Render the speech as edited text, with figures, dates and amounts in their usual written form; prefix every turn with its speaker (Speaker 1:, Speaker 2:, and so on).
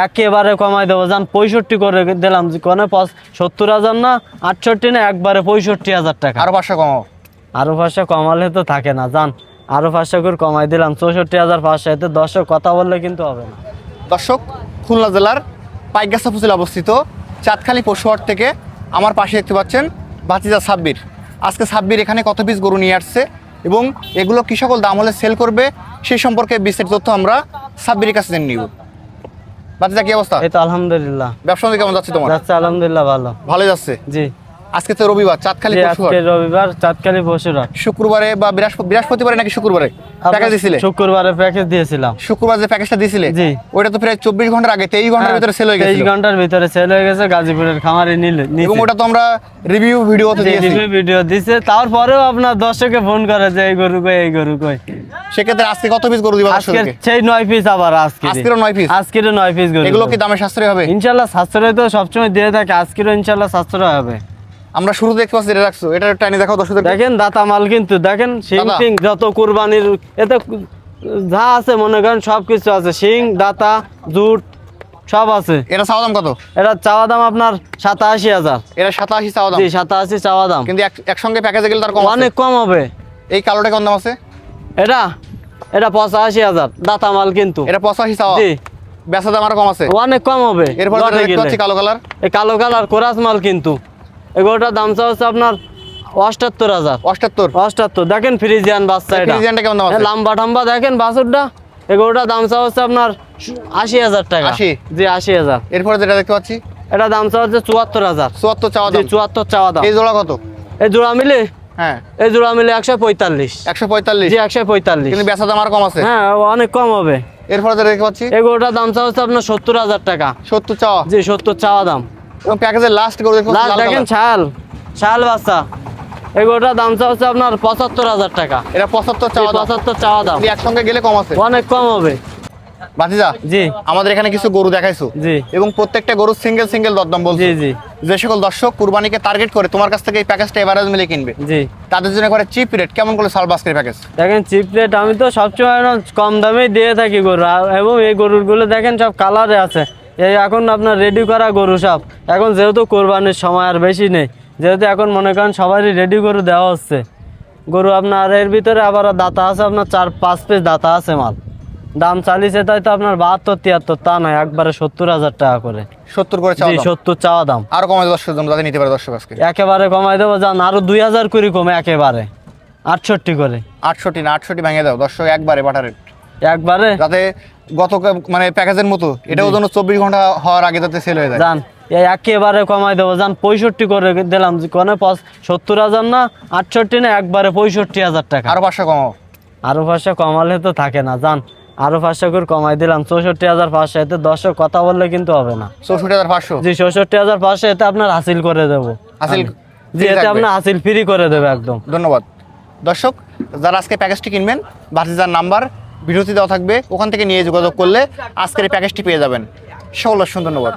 Speaker 1: একেবারে কমাই দেবো, যান 65 করে দিলাম। কোনে 70,000 না 68 না, একবারে 65,000 টাকা।
Speaker 2: আরো 500 কমাও।
Speaker 1: আরো 500 কমালে তো থাকে না, যান আরো 500 করে কমাই দিলাম, 64,500। এতে দর্শক কথা বললে কিন্তু হবে না।
Speaker 2: দর্শক, খুলনা জেলার পাইকগাছা উপজেলা অবস্থিত চাঁদখালী পশুহাট থেকে আমার পাশে দেখতে পাচ্ছেন ভাতিজা সাব্বির। আজকে সাব্বির এখানে কত পিস গরু নিয়ে আসছে এবং এগুলো কি সকল দাম হলে সেল করবে সেই সম্পর্কে বিস্তারিত তথ্য আমরা সাব্বিরের কাছে জেনে নিব। ভাতিজা, কি অবস্থা?
Speaker 1: এই তো আলহামদুলিল্লাহ।
Speaker 2: ব্যবসা কেমন যাচ্ছে তোমার?
Speaker 1: যাচ্ছে আলহামদুলিল্লাহ, ভালো।
Speaker 2: ভালো যাচ্ছে।
Speaker 1: জি,
Speaker 2: আজকে তো রবিবার, চাঁদখালী পশুহাট।
Speaker 1: আজকে রবিবার, চাঁদখালী পশুহাট।
Speaker 2: শুক্রবারে বা বৃহস্পতিবারে নাকি শুক্রবারে প্যাকেজ দিছিলে?
Speaker 1: শুক্রবারে প্যাকেজ দিয়েছিলাম।
Speaker 2: শুক্রবার যে প্যাকেজটা দিছিলে,
Speaker 1: জি,
Speaker 2: ওটা তো প্রায় 24 ঘন্টার আগে, 23 ঘন্টার ভিতরে সেল হয়ে গেছে।
Speaker 1: 23 ঘন্টার ভিতরে সেল হয়ে গেছে, গাজীপুরের খামারে নিলে।
Speaker 2: এবং ওটা তো আমরা রিভিউ ভিডিওতে দিয়েছি।
Speaker 1: রিভিউ ভিডিও দিছে, তারপরেও আপনার দর্শকে ফোন করে যে এই গরু কই, এই গরু কই।
Speaker 2: সেক্ষেত্রে আজকে কত পিস গরু দিবা
Speaker 1: আজকে
Speaker 2: দর্শককে?
Speaker 1: সেই 9 পিস আবার
Speaker 2: আজকেরও 9 পিস।
Speaker 1: আজকেরও 9 পিস গরু।
Speaker 2: এগুলো কি দামে সাশ্রয় হবে?
Speaker 1: ইনশাআল্লাহ সাশ্রয় তো সবসময় দিয়ে থাকে, আজকেরও ইনশাআল্লাহ সাশ্রয় হবে।
Speaker 2: আমরা শুরু দেখতে পাচ্ছি এটা রাখছো, এটা টাইনি দেখাও দর্শকদের।
Speaker 1: দেখেন দাতা মাল, কিন্তু দেখেন শিং
Speaker 2: দাতা।
Speaker 1: টিং যত কুরবানির এতে যা আছে মনে করেন সবকিছু আছে, শিং দাতা জুট সব আছে।
Speaker 2: এটা চাওয়া দাম কত?
Speaker 1: এটা চাওয়া দাম আপনার 87,000।
Speaker 2: এটা 87 চাওয়া দাম।
Speaker 1: জি, 87 চাওয়া দাম,
Speaker 2: কিন্তু একসঙ্গে প্যাকেজে গেলে তার কম আছে।
Speaker 1: অনেক কম হবে।
Speaker 2: এই কালোটা কোন দাম আছে?
Speaker 1: এটা 85,000 দাতা মাল, কিন্তু
Speaker 2: এটা 85 চাওয়া।
Speaker 1: জি,
Speaker 2: বেচা দাম আরো কম আছে।
Speaker 1: অনেক কম হবে।
Speaker 2: এরপর
Speaker 1: লটে
Speaker 2: দেখতে
Speaker 1: গেলে।
Speaker 2: পাচ্ছি কালো কালার।
Speaker 1: এই কালো কালার কোরাস মাল, কিন্তু এগুলোটার দাম চাচ্ছে আপনার 78,000।
Speaker 2: 78।
Speaker 1: দেখেন ফ্রিজিয়ান বাচ্চা, এটা
Speaker 2: ফ্রিজিয়ানটা কেমন দাম আছে?
Speaker 1: লাম্বা টাম্বা দেখেন বাছুরটা। এগুলোটার দাম চাচ্ছে আপনার 80,000 টাকা।
Speaker 2: 80?
Speaker 1: জি, 80,000।
Speaker 2: এরপরে যেটা দেখতে পাচ্ছি
Speaker 1: এটা দাম চাচ্ছে 74,000।
Speaker 2: 74 চাওয়া
Speaker 1: জি,
Speaker 2: দাম।
Speaker 1: 74 চাওয়া দাম।
Speaker 2: এই জোড়া কত?
Speaker 1: এই জোড়া মিলে,
Speaker 2: হ্যাঁ,
Speaker 1: এই জোড়া মিলে 145।
Speaker 2: 145।
Speaker 1: জি, 145।
Speaker 2: কিন্তু বেচা দাম আর কম আছে।
Speaker 1: হ্যাঁ, অনেক কম হবে।
Speaker 2: এরপরে যেটা দেখতে পাচ্ছি
Speaker 1: এগুলোটার দাম চাচ্ছে আপনার 70,000 টাকা।
Speaker 2: 70 চাওয়া।
Speaker 1: জি, 70 চাওয়া দাম।
Speaker 2: এবং প্যাকেজের লাস্ট গরু দেখতে পাচ্ছি
Speaker 1: লাস্ট
Speaker 2: লাল
Speaker 1: দেখেন
Speaker 2: কালার।
Speaker 1: শাল বাচ্চা, এগুলোটার দাম চাচ্ছে আপনার 75,000 টাকা।
Speaker 2: এটা 75 চাওয়া দাম।
Speaker 1: 75 চাওয়া দাম,
Speaker 2: কিন্তু একসঙ্গে গেলে কম আছে।
Speaker 1: অনেক কম হবে।
Speaker 2: ভাতিজা,
Speaker 1: জি
Speaker 2: আমাদের এখানে কিছু গরু দেখাইছো
Speaker 1: জি
Speaker 2: এবং প্রত্যেকটা গরু সিঙ্গেল সিঙ্গেল দরদাম বলছো।
Speaker 1: জি জি
Speaker 2: যে সকল দর্শক কুরবানিকে টার্গেট করে তোমার কাছ থেকে এই প্যাকেজটা এভারেজ মিলে কিনবে,
Speaker 1: জি
Speaker 2: তাদের জন্য করে চিপ রেট কেমন করে সাল বাস্কের প্যাকেজ?
Speaker 1: দেখেন চিপ রেট আমি তো সবসময় কম দামেই দিয়ে থাকি গরু, এবং এই গরুগুলো দেখেন সব কালারে আছে। এই এখন আপনার রেডি করা গরু সব, এখন যেহেতু কোরবানির সময় আর বেশি নেই, যেহেতু এখন মনে করেন সবারই রেডি গরু দেওয়া হচ্ছে। গরু আপনার এর ভিতরে আবার দাতা আছে, আপনার 4-5 পিস দাতা আছে মাল। দাম চালিয়েছে তাই তো আপনার 72-73, তা নয় একবারে 70,000 টাকা করে।
Speaker 2: 70 করে চাওয়া
Speaker 1: জি,
Speaker 2: দাম।
Speaker 1: 70 চাওয়া দাম।
Speaker 2: আরো কমাই দর্শক জন্য যাতে নিতে পারে দর্শক আজকে
Speaker 1: একেবারে কমাই দেবো, যান আরো 2,000 করে কমে, একেবারে 68 করে।
Speaker 2: 68 না 68 ভেঙে দাও দর্শক, একবারে বাটার রেট,
Speaker 1: একবারে
Speaker 2: যাতে গত মানে প্যাকেজের মতো এটাও যেন 24 ঘন্টা হওয়ার আগে যাতে সেল হয়ে যায়।
Speaker 1: যান একেবারে কমাই দেবো, যান 65 করে দিলাম। কোনে 70,000 না 68 না, একবারে 65,000 টাকা।
Speaker 2: আরো 500 কমাও।
Speaker 1: আরো 500 কমালে তো থাকে না, যান আরো 500 করে কমাই দিলাম, 64,500। এতে দর্শক কথা বললে কিন্তু হবে না।
Speaker 2: 64,500।
Speaker 1: জি, 64,500। এতে আপনার হাসিল করে দেবো।
Speaker 2: হাসিল
Speaker 1: জি, এতে আপনার হাসিল ফ্রি করে দেবে একদম।
Speaker 2: ধন্যবাদ দর্শক, যারা আজকে প্যাকেজটি কিনবেন ভাতিজার নাম্বার ভিডিওতে দেওয়া থাকবে, ওখান থেকে নিয়ে যোগাযোগ করলে আজকের এই প্যাকেজটি পেয়ে যাবেন। সকল দর্শক ধন্যবাদ।